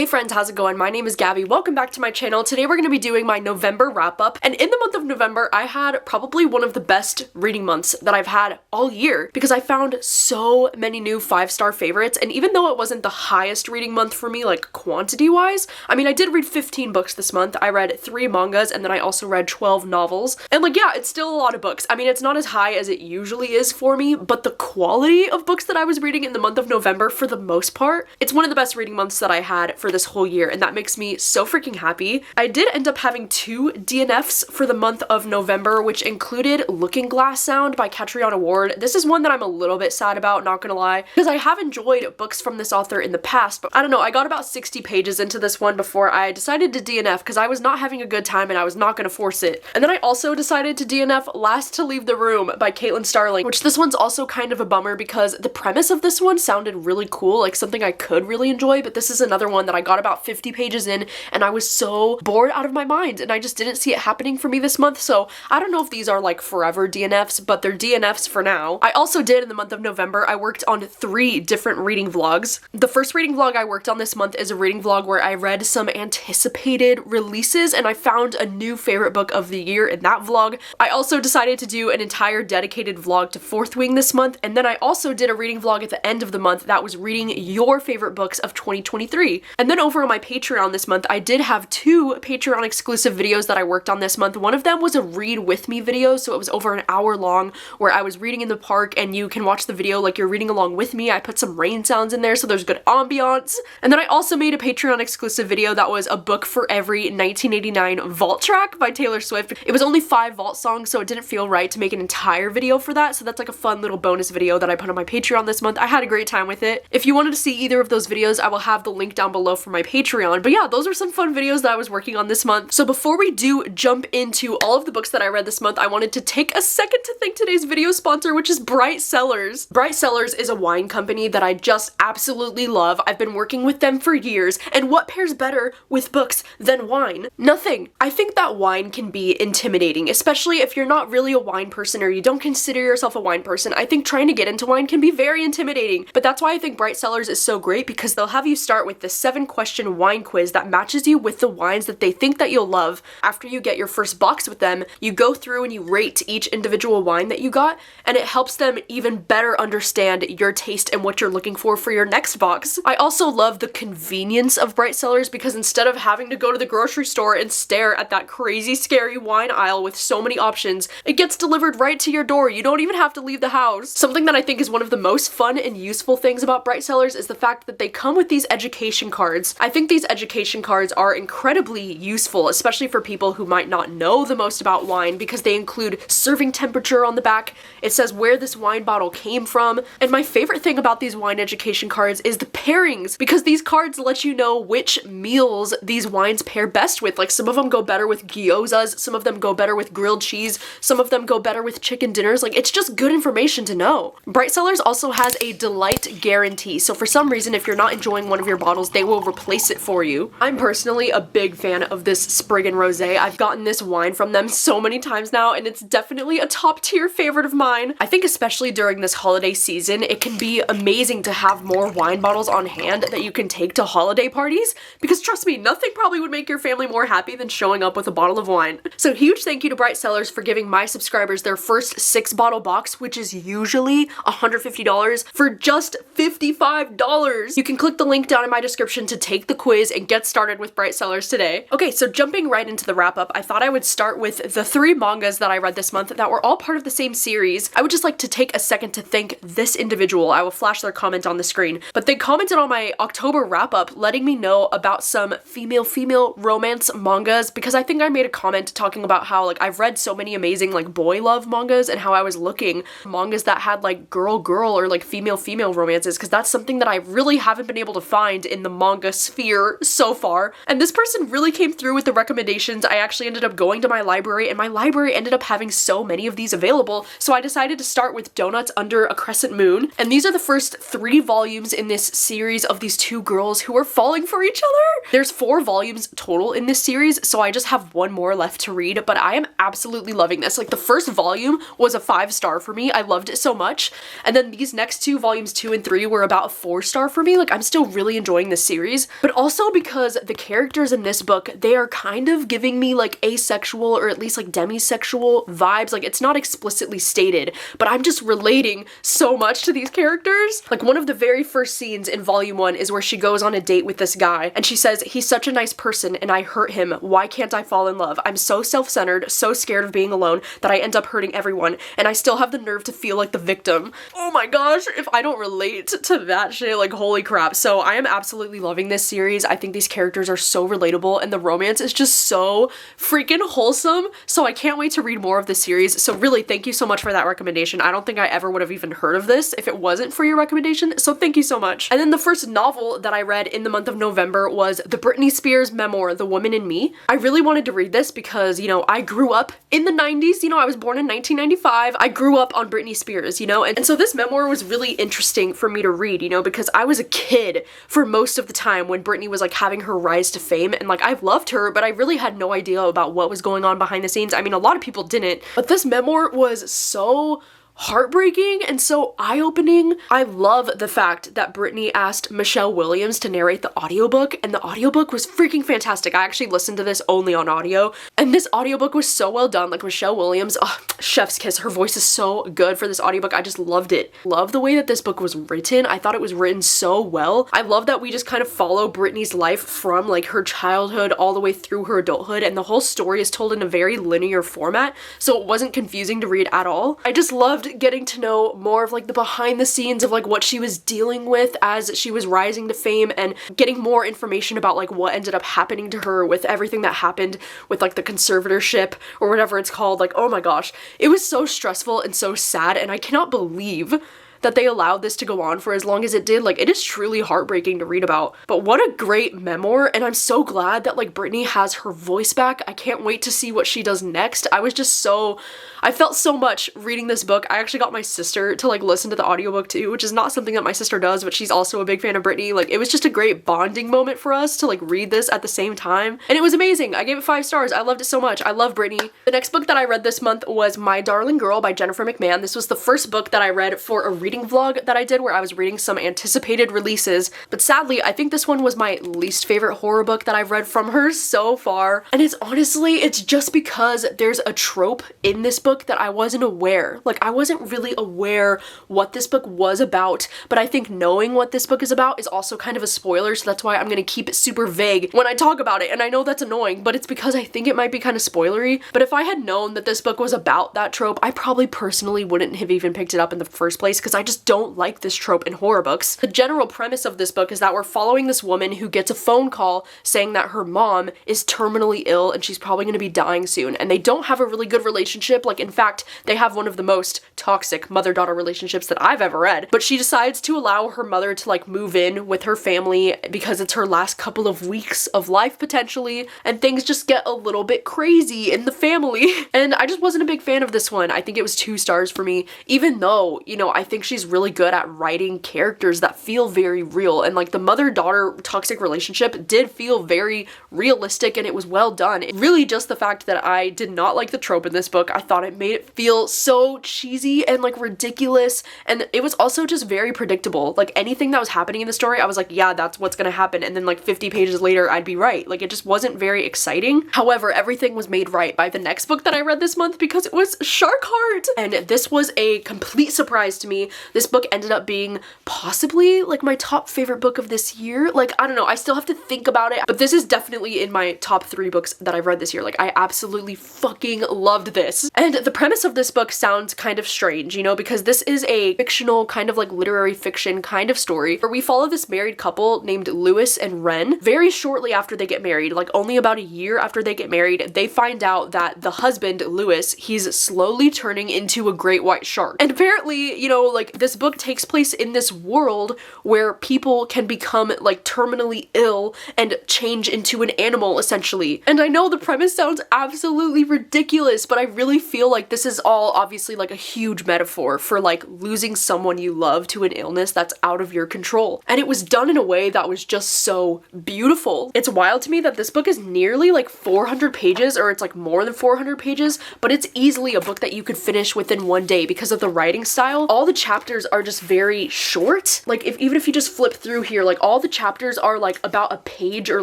Hey friends, how's it going? My name is Gabby. Welcome back to my channel. Today we're going to be doing my November wrap-up, and in the month of November I had probably one of the best reading months that I've had all year because I found so many new 5-star favorites, and even though it wasn't the highest reading month for me, like quantity-wise, I mean I did read 15 books this month. I read 3 mangas and then I also read 12 novels, and like yeah, it's still a lot of books. I mean it's not as high as it usually is for me, but the quality of books that I was reading in the month of November, for the most part, it's one of the best reading months that I had for this whole year, and that makes me so freaking happy. I did end up having 2 DNFs for the month of November, which included Looking Glass Sound by Catriona Ward. This is one that I'm a little bit sad about, not gonna lie, because I have enjoyed books from this author in the past, but I don't know, I got about 60 pages into this one before I decided to DNF because I was not having a good time and I was not gonna force it. And then I also decided to DNF Last to Leave the Room by Starling, which this one's also kind of a bummer because the premise of this one sounded really cool, like something I could really enjoy, but this is another one that I got about 50 pages in and I was so bored out of my mind and I just didn't see it happening for me this month, so I don't know if these are like forever DNFs, but they're DNFs for now. I also did in the month of November, I worked on 3 different reading vlogs. The first reading vlog I worked on this month is a reading vlog where I read some anticipated releases and I found a new favorite book of the year in that vlog. I also decided to do an entire dedicated vlog to Fourwing this month, and then I also did a reading vlog at the end of the month that was reading your favorite books of 2023. And then over on my Patreon this month, I did have 2 Patreon exclusive videos that I worked on this month. One of them was a read with me video, so it was over an hour long where I was reading in the park and you can watch the video like you're reading along with me. I put some rain sounds in there so there's good ambiance. And then I also made a Patreon exclusive video that was a book for every 1989 vault track by Taylor Swift. It was only 5 vault songs, so it didn't feel right to make an entire video for that, so that's like a fun little bonus video that I put on my Patreon this month. I had a great time with it. If you wanted to see either of those videos, I will have the link down below for my Patreon. But yeah, those are some fun videos that I was working on this month. So before we do jump into all of the books that I read this month, I wanted to take a second to thank today's video sponsor, which is Bright Cellars. Bright Cellars is a wine company that I just absolutely love. I've been working with them for years, and what pairs better with books than wine? Nothing. I think that wine can be intimidating, especially if you're not really a wine person or you don't consider yourself a wine person. I think trying to get into wine can be very intimidating, but that's why I think Bright Cellars is so great, because they'll have you start with the 7-question wine quiz that matches you with the wines that they think that you'll love. After you get your first box with them, you go through and you rate each individual wine that you got, and it helps them even better understand your taste and what you're looking for your next box. I also love the convenience of Bright Cellars because instead of having to go to the grocery store and stare at that crazy scary wine aisle with so many options, it gets delivered right to your door. You don't even have to leave the house. Something that I think is one of the most fun and useful things about Bright Cellars is the fact that they come with these education cards. I think these education cards are incredibly useful, especially for people who might not know the most about wine, because they include serving temperature on the back. It says where this wine bottle came from, and my favorite thing about these wine education cards is the pairings, because these cards let you know which meals these wines pair best with. Like some of them go better with gyozas, some of them go better with grilled cheese, some of them go better with chicken dinners. Like it's just good information to know. Bright Cellars also has a delight guarantee, so for some reason if you're not enjoying one of your bottles, they will replace it for you. I'm personally a big fan of this Spriggan Rosé. I've gotten this wine from them so many times now, and it's definitely a top tier favorite of mine. I think especially during this holiday season, it can be amazing to have more wine bottles on hand that you can take to holiday parties, because trust me, nothing probably would make your family more happy than showing up with a bottle of wine. So huge thank you to Bright Cellars for giving my subscribers their first 6-bottle box, which is usually $150, for just $55. You can click the link down in my description to take the quiz and get started with Bright Cellars today. Okay, so jumping right into the wrap-up, I thought I would start with the 3 mangas that I read this month that were all part of the same series. I would just like to take a second to thank this individual. I will flash their comment on the screen, but they commented on my October wrap-up letting me know about some female romance mangas, because I think I made a comment talking about how like I've read so many amazing like boy love mangas and how I was looking mangas that had like girl or like female romances, because that's something that I really haven't been able to find in the manga sphere so far. And this person really came through with the recommendations. I actually ended up going to my library, and my library ended up having so many of these available, so I decided to start with Donuts Under a Crescent Moon. And these are the first 3 volumes in this series of these 2 girls who are falling for each other. There's 4 volumes total in this series, so I just have 1 more left to read, but I am absolutely loving this. Like the first volume was a 5-star for me. I loved it so much. And then these next 2, volumes 2 and 3, were about a 4-star for me. Like I'm still really enjoying this series. series, but also because the characters in this book, they are kind of giving me like asexual or at least like demisexual vibes. Like it's not explicitly stated, but I'm just relating so much to these characters. Like one of the very first scenes in volume 1 is where she goes on a date with this guy and she says, he's such a nice person and I hurt him. Why can't I fall in love? I'm so self-centered, so scared of being alone that I end up hurting everyone and I still have the nerve to feel like the victim. Oh my gosh, if I don't relate to that shit, like holy crap. So I am absolutely loving this series. I think these characters are so relatable and the romance is just so freaking wholesome. So I can't wait to read more of this series. So really, thank you so much for that recommendation. I don't think I ever would have even heard of this if it wasn't for your recommendation. So thank you so much. And then the first novel that I read in the month of November was the Britney Spears memoir, The Woman in Me. I really wanted to read this because, you know, I grew up in the 90s. You know, I was born in 1995. I grew up on Britney Spears, you know, and so this memoir was really interesting for me to read, you know, because I was a kid for most of the time when Britney was like having her rise to fame, and like I've loved her, but I really had no idea about what was going on behind the scenes. I mean, a lot of people didn't, but this memoir was so heartbreaking and so eye-opening. I love the fact that Britney asked Michelle Williams to narrate the audiobook, and the audiobook was freaking fantastic. I actually listened to this only on audio, and this audiobook was so well done. Like Michelle Williams, oh, chef's kiss. Her voice is so good for this audiobook. I just loved it. Love the way that this book was written. I thought it was written so well. I love that we just kind of follow Britney's life from like her childhood all the way through her adulthood, and the whole story is told in a very linear format, so it wasn't confusing to read at all. I just loved getting to know more of like the behind the scenes of like what she was dealing with as she was rising to fame, and getting more information about like what ended up happening to her with everything that happened with like the conservatorship or whatever it's called. Like, oh my gosh, it was so stressful and so sad, and I cannot believe that they allowed this to go on for as long as it did. Like, it is truly heartbreaking to read about. But what a great memoir, and I'm so glad that like Britney has her voice back. I can't wait to see what she does next. I felt so much reading this book. I actually got my sister to like listen to the audiobook too, which is not something that my sister does, but she's also a big fan of Britney. Like, it was just a great bonding moment for us to like read this at the same time, and it was amazing. I gave it 5 stars. I loved it so much. I love Britney. The next book that I read this month was My Darling Girl by Jennifer McMahon. This was the first book that I read for a reading vlog that I did where I was reading some anticipated releases, but sadly I think this one was my least favorite horror book that I've read from her so far, and it's just because there's a trope in this book that I wasn't aware. Like, I wasn't really aware what this book was about, but I think knowing what this book is about is also kind of a spoiler, so that's why I'm gonna keep it super vague when I talk about it, and I know that's annoying, but it's because I think it might be kind of spoilery. But if I had known that this book was about that trope, I probably personally wouldn't have even picked it up in the first place, because I just don't like this trope in horror books. The general premise of this book is that we're following this woman who gets a phone call saying that her mom is terminally ill and she's probably going to be dying soon, and they don't have a really good relationship. Like, in fact, they have one of the most toxic mother-daughter relationships that I've ever read. But she decides to allow her mother to like move in with her family because it's her last couple of weeks of life potentially, and things just get a little bit crazy in the family. And I just wasn't a big fan of this one. I think it was 2 stars for me, even though, you know, I think she's really good at writing characters that feel very real, and like the mother-daughter toxic relationship did feel very realistic and it was well done. It really just the fact that I did not like the trope in this book. I thought it made it feel so cheesy and like ridiculous, and it was also just very predictable. Like, anything that was happening in the story, I was like, yeah, that's what's gonna happen, and then like 50 pages later I'd be right. Like, it just wasn't very exciting. However, everything was made right by the next book that I read this month, because it was Shark Heart, and this was a complete surprise to me. This book ended up being possibly like my top favorite book of this year. Like, I don't know, I still have to think about it, but this is definitely in my top 3 books that I've read this year. Like, I absolutely fucking loved this. And the premise of this book sounds kind of strange, you know, because this is a fictional kind of like literary fiction kind of story where we follow this married couple named Lewis and Ren. Very shortly after they get married, like only about a year after they get married, they find out that the husband, Lewis, he's slowly turning into a great white shark. And apparently, you know, like, this book takes place in this world where people can become like terminally ill and change into an animal essentially. And I know the premise sounds absolutely ridiculous, but I really feel like this is all obviously like a huge metaphor for like losing someone you love to an illness that's out of your control. And it was done in a way that was just so beautiful. It's wild to me that this book is nearly like 400 pages, or it's like more than 400 pages, but it's easily a book that you could finish within one day because of the writing style. All the chapters are just very short. Like even if you just flip through here, like all the chapters are like about a page or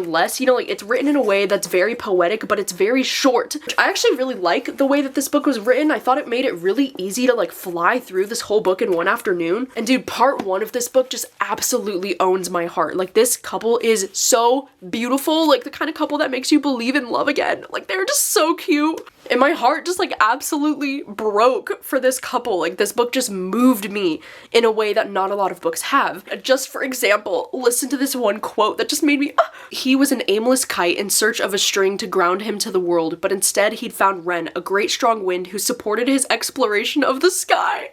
less, you know, like it's written in a way that's very poetic, but it's very short. I actually really like the way that this book was written. I thought it made it really easy to like fly through this whole book in one afternoon. And dude, part 1 of this book just absolutely owns my heart. Like this couple is so beautiful, like the kind of couple that makes you believe in love again. Like they're just so cute. And my heart just like absolutely broke for this couple. Like this book just moved me in a way that not a lot of books have. Just for example, listen to this one quote that just made me, He was an aimless kite in search of a string to ground him to the world, but instead he'd found Wren, a great strong wind who supported his exploration of the sky.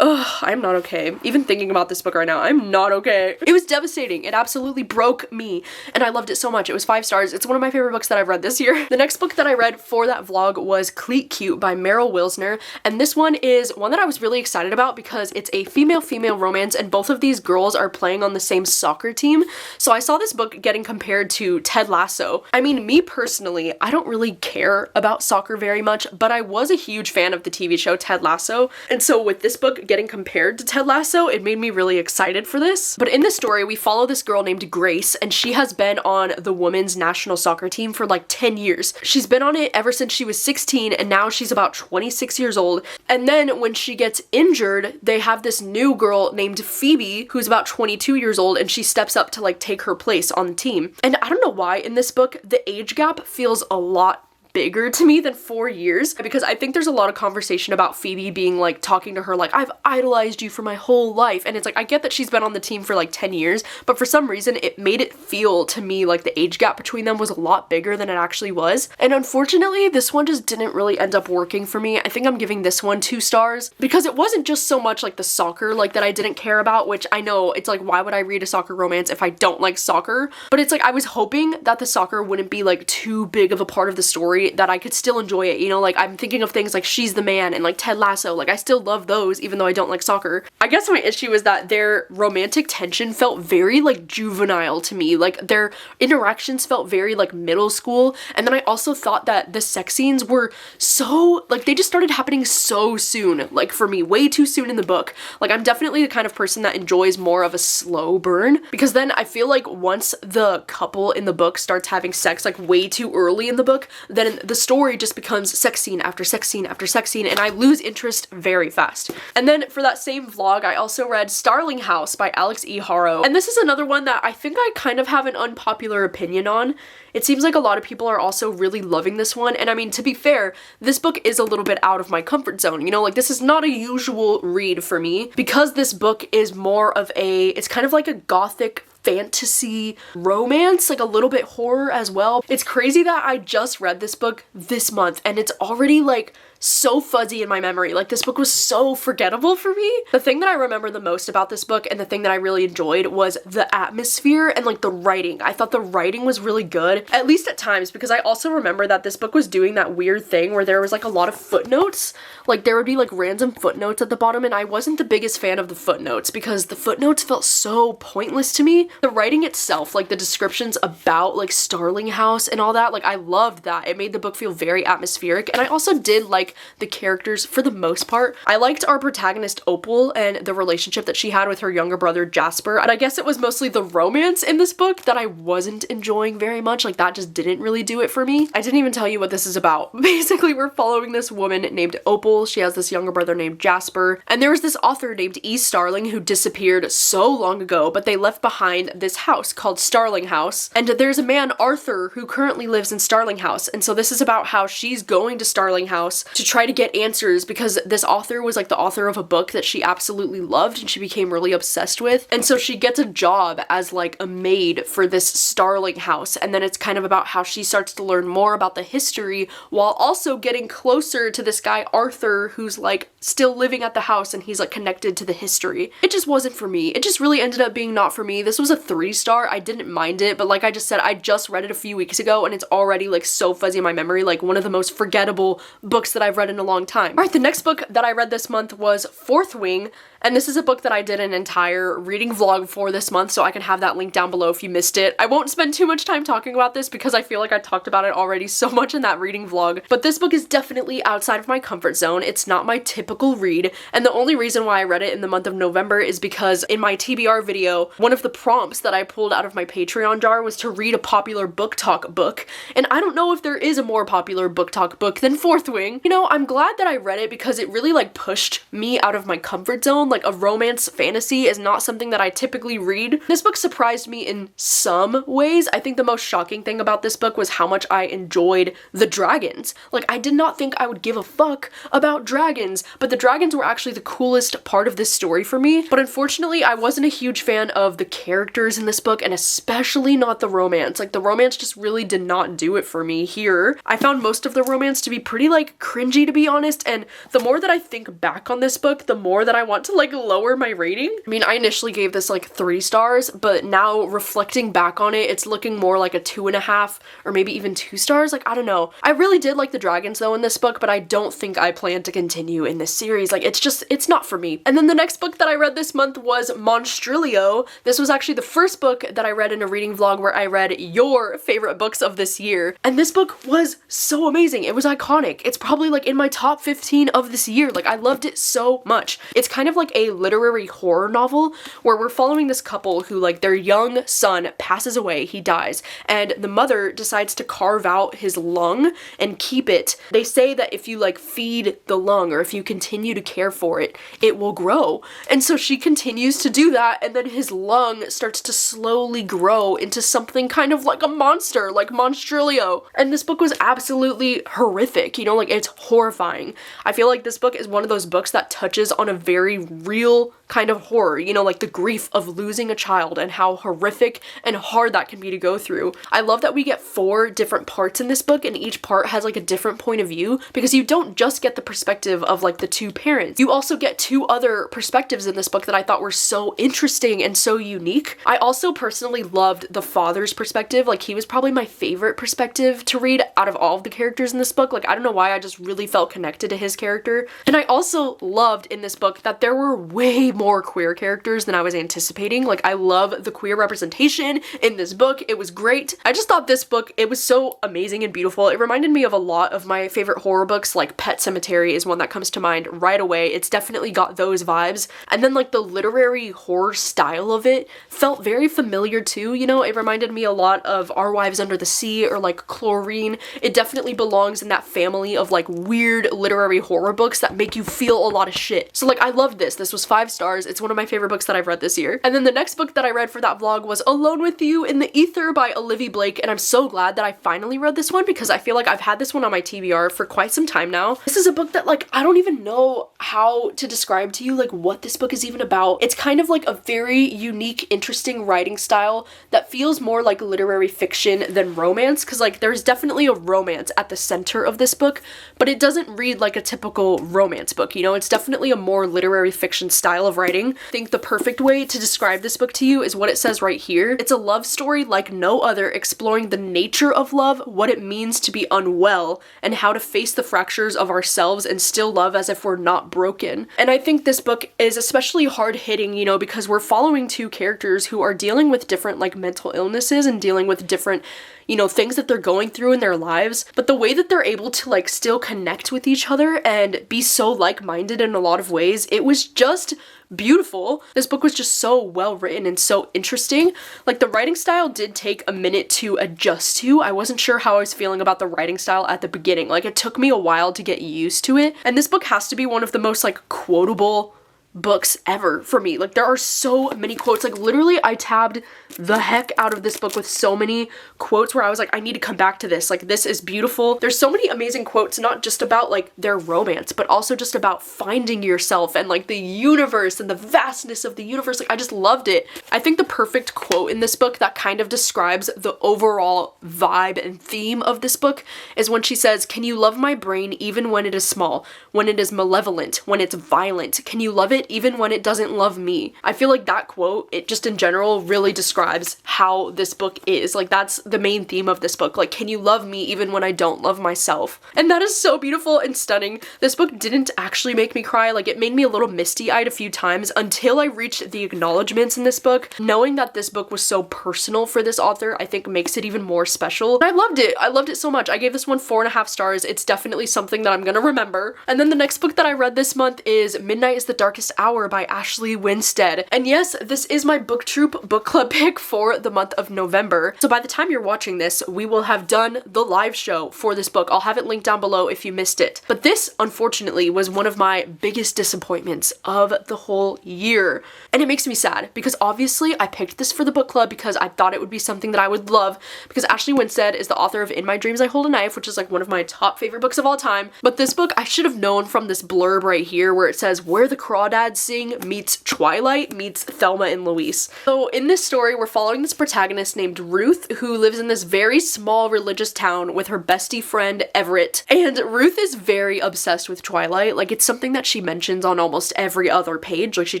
Ugh, I'm not okay. Even thinking about this book right now, I'm not okay. It was devastating. It absolutely broke me, and I loved it so much. It was 5 stars. It's one of my favorite books that I've read this year. The next book that I read for that vlog was Cleat Cute by Meryl Wilsner, and this one is one that I was really excited about because it's a female-female romance, and both of these girls are playing on the same soccer team. So I saw this book getting compared to Ted Lasso. I mean, me personally, I don't really care about soccer very much, but I was a huge fan of the TV show Ted Lasso, and so with this book getting compared to Ted Lasso, it made me really excited for this. But in this story, we follow this girl named Grace, and she has been on the women's national soccer team for like 10 years. She's been on it ever since she was 16, and now she's about 26 years old. And then when she gets injured, they have this new girl named Phoebe, who's about 22 years old, and she steps up to like take her place on the team. And I don't know why in this book, the age gap feels a lot bigger to me than 4 years, because I think there's a lot of conversation about Phoebe being like talking to her like, I've idolized you for my whole life, and it's like, I get that she's been on the team for like 10 years, but for some reason it made it feel to me like the age gap between them was a lot bigger than it actually was. And unfortunately this one just didn't really end up working for me. I think I'm giving this one 2 stars because it wasn't just so much like the soccer like that I didn't care about, which I know it's like, why would I read a soccer romance if I don't like soccer? But it's like I was hoping that the soccer wouldn't be like too big of a part of the story, that I could still enjoy it, you know, like I'm thinking of things like She's the Man and like Ted Lasso, like I still love those even though I don't like soccer. I guess my issue is that their romantic tension felt very like juvenile to me, like their interactions felt very like middle school, and then I also thought that the sex scenes were so, like they just started happening so soon, like for me, way too soon in the book. Like I'm definitely the kind of person that enjoys more of a slow burn, because then I feel like once the couple in the book starts having sex like way too early in the book, then the story just becomes sex scene after sex scene after sex scene, and I lose interest very fast. And then for that same vlog, I also read Starling House by Alex E. Haro, and this is another one that I think I kind of have an unpopular opinion on. It seems like a lot of people are also really loving this one, and I mean, to be fair, this book is a little bit out of my comfort zone, you know, like this is not a usual read for me, because this book is more of a, it's kind of like a gothic fantasy romance, like a little bit horror as well. It's crazy that I just read this book this month and it's already like so fuzzy in my memory. Like this book was so forgettable for me. The thing that I remember the most about this book and the thing that I really enjoyed was the atmosphere and like the writing. I thought the writing was really good, at least at times, because I also remember that this book was doing that weird thing where there was like a lot of footnotes. Like there would be like random footnotes at the bottom, and I wasn't the biggest fan of the footnotes because the footnotes felt so pointless to me. The writing itself, like the descriptions about like Starling House and all that, like I loved that. It made the book feel very atmospheric, and I also did like the characters for the most part. I liked our protagonist Opal and the relationship that she had with her younger brother Jasper, and I guess it was mostly the romance in this book that I wasn't enjoying very much. Like that just didn't really do it for me. I didn't even tell you what this is about. Basically, we're following this woman named Opal. She has this younger brother named Jasper, and there was this author named E. Starling who disappeared so long ago, but they left behind this house called Starling House, and there's a man, Arthur, who currently lives in Starling House, and so this is about how she's going to Starling House to try to get answers, because this author was like the author of a book that she absolutely loved and she became really obsessed with, and so she gets a job as like a maid for this Starling House, and then it's kind of about how she starts to learn more about the history while also getting closer to this guy Arthur who's like still living at the house and he's like connected to the history. It just wasn't for me. It just really ended up being not for me. This was a 3-star. I didn't mind it, but like I just said, I just read it a few weeks ago and it's already like so fuzzy in my memory, like one of the most forgettable books that I've read in a long time. Alright, the next book that I read this month was Fourwing, and this is a book that I did an entire reading vlog for this month, so I can have that link down below if you missed it. I won't spend too much time talking about this because I feel like I talked about it already so much in that reading vlog, but this book is definitely outside of my comfort zone. It's not my typical read, and the only reason why I read it in the month of November is because in my TBR video, one of the prompts that I pulled out of my Patreon jar was to read a popular book talk book, and I don't know if there is a more popular book talk book than Fourwing. You know, I'm glad that I read it because it really like pushed me out of my comfort zone. Like a romance fantasy is not something that I typically read. This book surprised me in some ways. I think the most shocking thing about this book was how much I enjoyed the dragons. Like I did not think I would give a fuck about dragons, but the dragons were actually the coolest part of this story for me. But unfortunately, I wasn't a huge fan of the characters in this book, and especially not the romance. Like the romance just really did not do it for me here. I found most of the romance to be pretty like cringy, to be honest, and the more that I think back on this book, the more that I want to like lower my rating. I mean, I initially gave this like 3 stars, but now reflecting back on it, it's looking more like a 2.5 or maybe even 2 stars. Like, I don't know. I really did like the dragons though in this book, but I don't think I plan to continue in this series. Like, it's not for me. And then the next book that I read this month was Monstruo. This was actually the first book that I read in a reading vlog where I read your favorite books of this year. And this book was so amazing. It was iconic. It's probably like in my top 15 of this year. Like, I loved it so much. It's kind of like a literary horror novel where we're following this couple who, like, their young son passes away, he dies, and the mother decides to carve out his lung and keep it. They say that if you like feed the lung or if you continue to care for it, it will grow. And so she continues to do that, and then his lung starts to slowly grow into something kind of like a monster, like Monstruo. And this book was absolutely horrific, you know, like it's horrifying. I feel like this book is one of those books that touches on a very real kind of horror, you know, like the grief of losing a child and how horrific and hard that can be to go through. I love that we get 4 different parts in this book, and each part has like a different point of view, because you don't just get the perspective of like the 2 parents. You also get 2 other perspectives in this book that I thought were so interesting and so unique. I also personally loved the father's perspective. Like, he was probably my favorite perspective to read out of all of the characters in this book. Like, I don't know why, I just really felt connected to his character. And I also loved in this book that there were way more queer characters than I was anticipating. Like, I love the queer representation in this book. It was great. I just thought this book, it was so amazing and beautiful. It reminded me of a lot of my favorite horror books, like Pet Sematary is one that comes to mind right away. It's definitely got those vibes. And then like the literary horror style of it felt very familiar too, you know? It reminded me a lot of Our Wives Under the Sea or like Chlorine. It definitely belongs in that family of like weird literary horror books that make you feel a lot of shit. So like, I loved this. This was 5 stars. It's one of my favorite books that I've read this year. And then the next book that I read for that vlog was Alone with You in the Ether by Olivia Blake, and I'm so glad that I finally read this one because I feel like I've had this one on my TBR for quite some time now. This is a book that like, I don't even know how to describe to you like what this book is even about. It's kind of like a very unique, interesting writing style that feels more like literary fiction than romance, because like there's definitely a romance at the center of this book, but it doesn't read like a typical romance book, you know? It's definitely a more literary fiction style of writing. I think the perfect way to describe this book to you is what it says right here. It's a love story like no other, exploring the nature of love, what it means to be unwell, and how to face the fractures of ourselves and still love as if we're not broken. And I think this book is especially hard-hitting, you know, because we're following 2 characters who are dealing with different like mental illnesses and dealing with different, you know, things that they're going through in their lives, but the way that they're able to like still connect with each other and be so like-minded in a lot of ways, it was just beautiful. This book was just so well written and so interesting. Like, the writing style did take a minute to adjust to. I wasn't sure how I was feeling about the writing style at the beginning. Like, it took me a while to get used to it. And this book has to be one of the most like quotable books ever for me. Like, there are so many quotes. Like, literally I tabbed the heck out of this book with so many quotes where I was like, I need to come back to this. Like, this is beautiful. There's so many amazing quotes, not just about like their romance, but also just about finding yourself and like the universe and the vastness of the universe. Like, I just loved it. I think the perfect quote in this book that kind of describes the overall vibe and theme of this book is when she says, "Can you love my brain even when it is small, when it is malevolent, when it's violent? Can you love it it even when it doesn't love me. I feel like that quote, it just in general really describes how this book is. Like, that's the main theme of this book. Like, can you love me even when I don't love myself? And that is so beautiful and stunning. This book didn't actually make me cry. Like, it made me a little misty-eyed a few times until I reached the acknowledgements in this book. Knowing that this book was so personal for this author, I think makes it even more special. And I loved it. I loved it so much. I gave this one 4.5 stars. It's definitely something that I'm gonna remember. And then the next book that I read this month is Midnight is the Darkest Hour by Ashley Winstead. And yes, this is my BookTube book club pick for the month of November. So by the time you're watching this, we will have done the live show for this book. I'll have it linked down below if you missed it. But this, unfortunately, was one of my biggest disappointments of the whole year. And it makes me sad because obviously I picked this for the book club because I thought it would be something that I would love, because Ashley Winstead is the author of In My Dreams I Hold a Knife, which is like one of my top favorite books of all time. But this book, I should have known from this blurb right here where it says Where the Crawdads Sing meets Twilight meets Thelma and Louise. So in this story, we're following this protagonist named Ruth, who lives in this very small religious town with her bestie friend Everett. And Ruth is very obsessed with Twilight. Like, it's something that she mentions on almost every other page. Like, she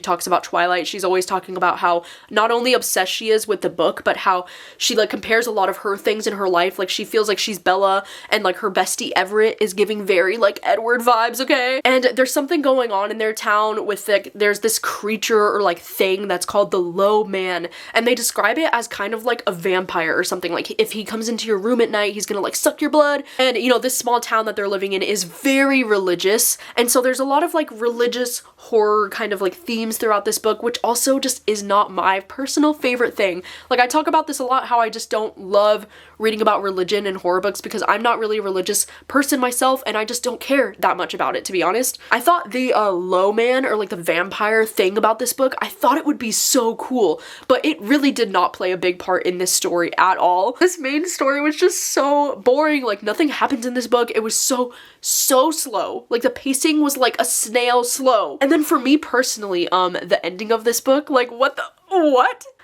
talks about Twilight. She's always talking about how not only obsessed she is with the book, but how she like compares a lot of her things in her life. Like, she feels like she's Bella and like her bestie Everett is giving very like Edward vibes, okay? And there's something going on in their town with like, there's this creature or like thing that's called the Low Man, and they describe it as kind of like a vampire or something. Like, if he comes into your room at night, he's gonna like suck your blood. And you know, this small town that they're living in is very religious, and so there's a lot of like religious horror kind of like themes throughout this book, which also just is not my personal favorite thing. Like, I talk about this a lot, how I just don't love reading about religion and horror books because I'm not really a religious person myself, and I just don't care that much about it, to be honest. I thought the Low Man, or like the vampire thing about this book, I thought it would be so cool, but it really did not play a big part in this story at all. This main story was just so boring. Like, nothing happens in this book. It was so slow. Like, the pacing was like a snail slow. And then for me personally, the ending of this book, like, what?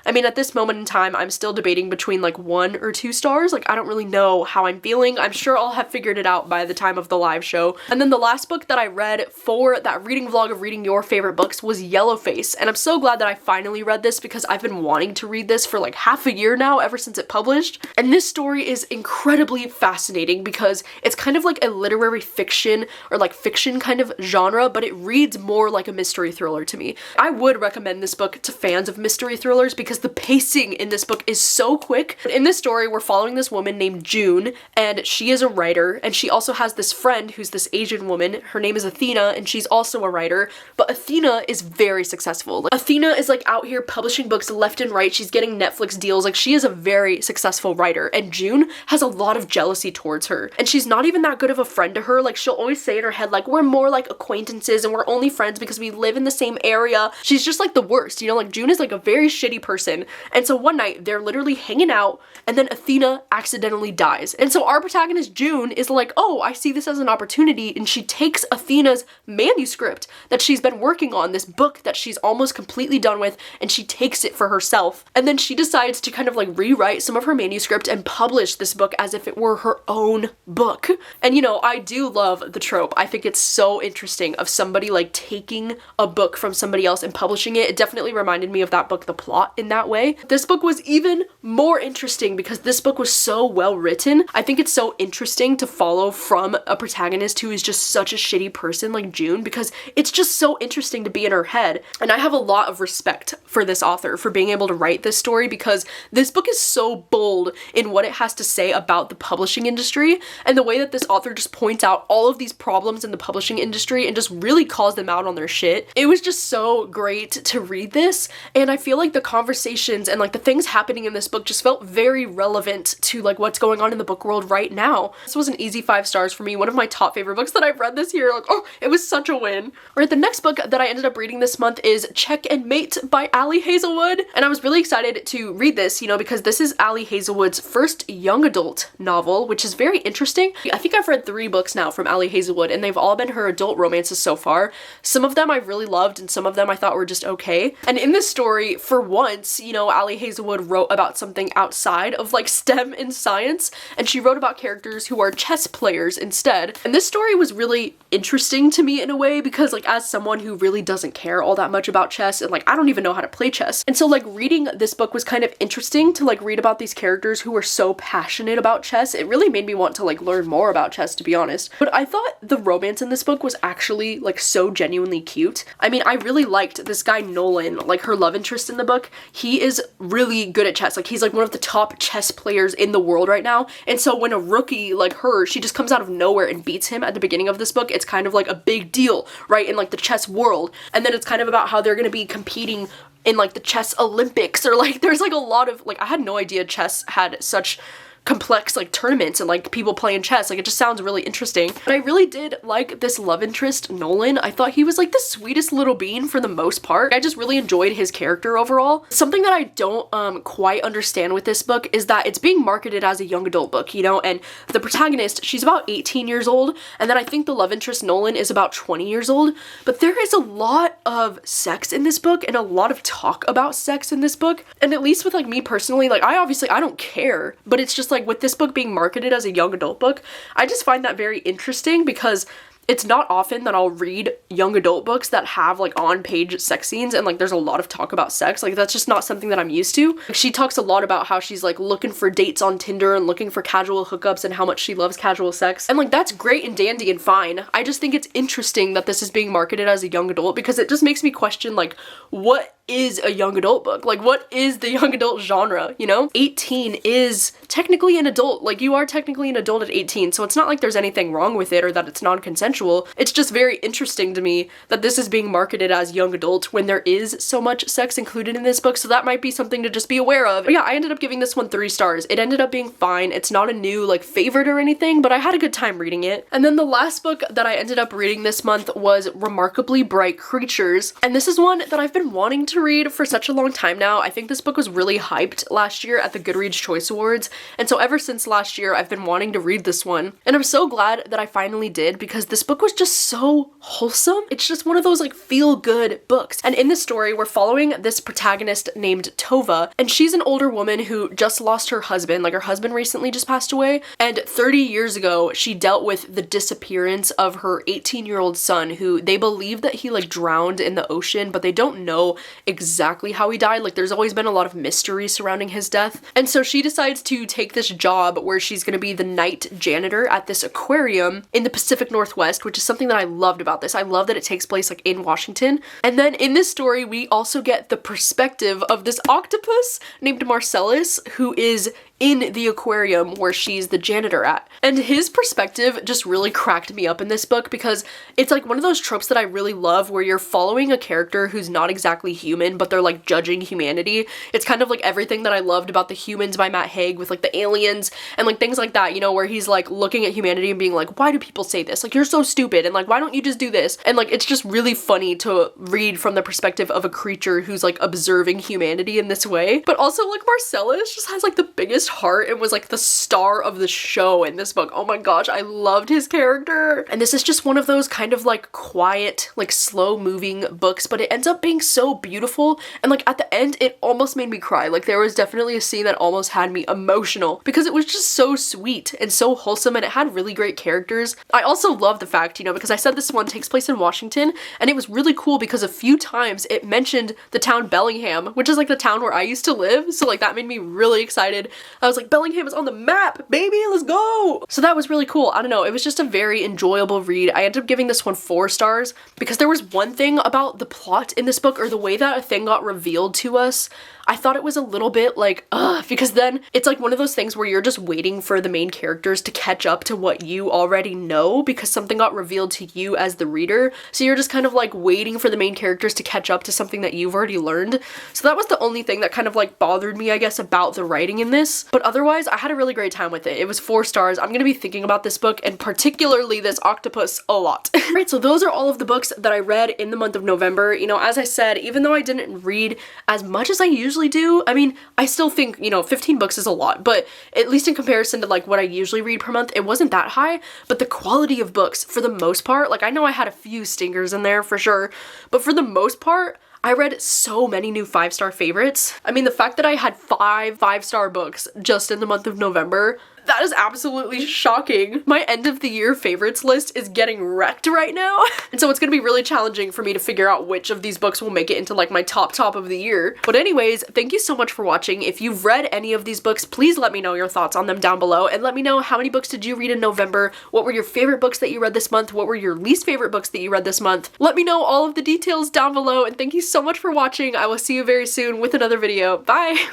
I mean, at this moment in time, I'm still debating between like 1 or 2 stars. Like, I don't really know how I'm feeling. I'm sure I'll have figured it out by the time of the live show. And then the last book that I read for that reading vlog of reading your favorite books was Yellowface. And I'm so glad that I finally read this because I've been wanting to read this for like half a year now, ever since it published. And this story is incredibly fascinating because it's kind of like a literary fiction or like fiction kind of genre, but it reads more like a mystery thriller to me. I would recommend this book to fans of mystery thrillers because the pacing in this book is so quick. In this story, we're following this woman named June, and she is a writer, and she also has this friend who's this Asian woman. Her name is Athena, and she's also a writer, but Athena is very successful. Like, Athena is like out here publishing books left and right. She's getting Netflix deals. Like, she is a very successful writer, and June has a lot of jealousy towards her, and she's not even that good of a friend to her. Like, she'll always say in her head, like, we're more like acquaintances and we're only friends because we live in the same area. She's just like the worst, you know? Like, June is like a very shitty person. And so one night they're literally hanging out, and then Athena accidentally dies. And so our protagonist June is like, oh, I see this as an opportunity, and she takes Athena's manuscript that she's been working on, this book that she's almost completely done with, and she takes it for herself. And then she decides to kind of like rewrite some of her manuscript and publish this book as if it were her own book. And you know, I do love the trope. I think it's so interesting of somebody like taking a book from somebody else and publishing it. It definitely reminded me of that book, The Plot, in that way. This book was even more interesting because this book was so well written. I think it's so interesting to follow from a protagonist who is just such a shitty person like June, because it's just so interesting to be in her head. And I have a lot of respect for this author for being able to write this story, because this book is so bold in what it has to say about the publishing industry, and the way that this author just points out all of these problems in the publishing industry and just really calls them out on their shit. It was just so great to read this, and I feel like the conversations and like the things happening in this book just felt very relevant to like what's going on in the book world right now. This was an easy 5 stars for me. One of my top favorite books that I've read this year. Like, oh, it was such a win. Alright, the next book that I ended up reading this month is Check and Mate by Ali Hazelwood. And I was really excited to read this, you know, because this is Ali Hazelwood's first young adult novel, which is very interesting. I think I've read 3 books now from Ali Hazelwood, and they've all been her adult romances so far. Some of them I really loved, and some of them I thought were just okay. And in this story, for once, science. You know, Ali Hazelwood wrote about something outside of like STEM and science, and she wrote about characters who are chess players instead. And this story was really interesting to me in a way because like as someone who really doesn't care all that much about chess, and like I don't even know how to play chess. And so like reading this book was kind of interesting to like read about these characters who were so passionate about chess. It really made me want to like learn more about chess, to be honest. But I thought the romance in this book was actually like so genuinely cute. I mean, I really liked this guy Nolan, like her love interest in the book. He is really good at chess. Like he's like one of the top chess players in the world right now. And so when a rookie like her, she just comes out of nowhere and beats him at the beginning of this book, it's kind of like a big deal, right, in like the chess world. And then it's kind of about how they're gonna be competing in like the chess Olympics, or like there's like a lot of like, I had no idea chess had such complex like tournaments and like people playing chess. Like it just sounds really interesting. But I really did like this love interest, Nolan. I thought he was like the sweetest little bean for the most part. I just really enjoyed his character overall. Something that I don't quite understand with this book is that it's being marketed as a young adult book, you know, and the protagonist, she's about 18 years old, and then I think the love interest Nolan is about 20 years old. But there is a lot of sex in this book and a lot of talk about sex in this book. And at least with like me personally, like I don't care, but it's just like with this book being marketed as a young adult book, I just find that very interesting because it's not often that I'll read young adult books that have like on-page sex scenes and like there's a lot of talk about sex. Like that's just not something that I'm used to. Like, she talks a lot about how she's like looking for dates on Tinder and looking for casual hookups and how much she loves casual sex. And like that's great and dandy and fine. I just think it's interesting that this is being marketed as a young adult because it just makes me question like what is a young adult book? Like what is the young adult genre, you know? 18 is technically an adult. Like you are technically an adult at 18, so it's not like there's anything wrong with it or that it's non-consensual. It's just very interesting to me that this is being marketed as young adult when there is so much sex included in this book, so that might be something to just be aware of. But yeah, I ended up giving this one 3 stars. It ended up being fine. It's not a new like favorite or anything, but I had a good time reading it. And then the last book that I ended up reading this month was Remarkably Bright Creatures, and this is one that I've been wanting to read for such a long time now. I think this book was really hyped last year at the Goodreads Choice Awards, and so ever since last year I've been wanting to read this one, and I'm so glad that I finally did because this book was just so wholesome. It's just one of those like feel-good books. And in this story we're following this protagonist named Tova, and she's an older woman who just lost her husband. Like her husband recently just passed away, and 30 years ago she dealt with the disappearance of her 18-year-old son, who they believe that he like drowned in the ocean, but they don't know exactly how he died. Like there's always been a lot of mystery surrounding his death. And so she decides to take this job where she's gonna be the night janitor at this aquarium in the Pacific Northwest, which is something that I loved about this. I love that it takes place like in Washington. And then in this story we also get the perspective of this octopus named Marcellus, who is in the aquarium where she's the janitor at. And his perspective just really cracked me up in this book because it's like one of those tropes that I really love where you're following a character who's not exactly human, but they're like judging humanity. It's kind of like everything that I loved about The Humans by Matt Haig with like the aliens and like things like that, you know, where he's like looking at humanity and being like, why do people say this? Like, you're so stupid, and like, why don't you just do this? And like, it's just really funny to read from the perspective of a creature who's like observing humanity in this way. But also like Marcellus just has like the biggest heart and was like the star of the show in this book. Oh my gosh, I loved his character. And this is just one of those kind of like quiet, like slow moving books, but it ends up being so beautiful. And like at the end, it almost made me cry. Like there was definitely a scene that almost had me emotional because it was just so sweet and so wholesome, and it had really great characters. I also love the fact, you know, because I said this one takes place in Washington, and it was really cool because a few times it mentioned the town Bellingham, which is like the town where I used to live. So like that made me really excited. I was like, Bellingham is on the map, baby, let's go. So that was really cool. I don't know, it was just a very enjoyable read. I ended up giving this one 4 stars because there was one thing about the plot in this book, or the way that a thing got revealed to us, I thought it was a little bit like, because then it's like one of those things where you're just waiting for the main characters to catch up to what you already know because something got revealed to you as the reader. So you're just kind of like waiting for the main characters to catch up to something that you've already learned. So that was the only thing that kind of like bothered me, I guess, about the writing in this. But otherwise, I had a really great time with it. It was 4 stars. I'm gonna be thinking about this book, and particularly this octopus, a lot. Right, so those are all of the books that I read in the month of November. You know, as I said, even though I didn't read as much as I usually do, I mean, I still think, you know, 15 books is a lot, but at least in comparison to like what I usually read per month, it wasn't that high. But the quality of books, for the most part, like I know I had a few stingers in there for sure, but for the most part, I read so many new 5-star favorites. I mean, the fact that I had 5 5-star books just in the month of November, that is absolutely shocking. My end of the year favorites list is getting wrecked right now. And so it's gonna be really challenging for me to figure out which of these books will make it into like my top of the year. But anyways, thank you so much for watching. If you've read any of these books, please let me know your thoughts on them down below, and let me know how many books did you read in November? What were your favorite books that you read this month? What were your least favorite books that you read this month? Let me know all of the details down below, and thank you so much for watching. I will see you very soon with another video. Bye!